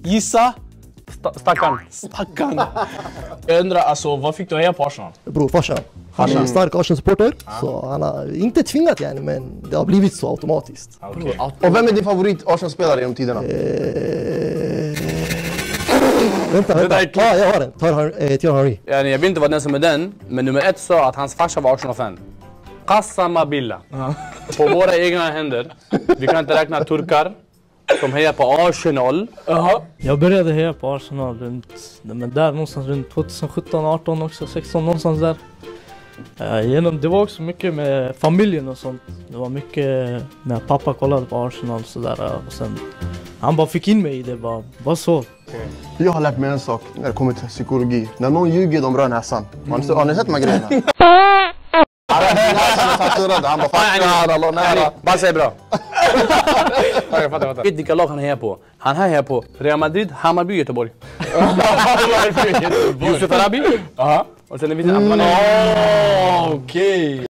Gissa! Stackarn. Jag undrar alltså, vad fick du heja på Arsenal? Bror, farsan. Han är en stark Arsenal-supporter. Så han har inte tvingat yani, men det har blivit så automatiskt. Okay. Och vem är din favorit Arsenal-spelare genom tiderna? Vänta. Ja, jag har den. Thierry Henry. Jag vet inte vad den som är den, men nummer 1 sa att hans farsa var Arsenal-fan. Qassama billah. På våra egna händer. Vi kan inte räkna turkar som hejar på Arsenal. Jag började heja på Arsenal men där någonstans runt 2017, 18 också, 16 någonstans där. Det var också mycket med familjen och sånt. Det var mycket när pappa kollade på Arsenal och sådär. Och sen, han bara fick in mig i det, bara så. Jag har lärt mig en sak när det kommer till psykologi. När någon ljuger, de rör näsan. Har ni sett de här grejerna? Han bara fattar, alla nära. Bara säg bra. Jag fattar. Vet vilka lag han hejar på? Han hejar på Real Madrid, Hammarby, Göteborg. Yusuf Arabi. Och sen är vi okej.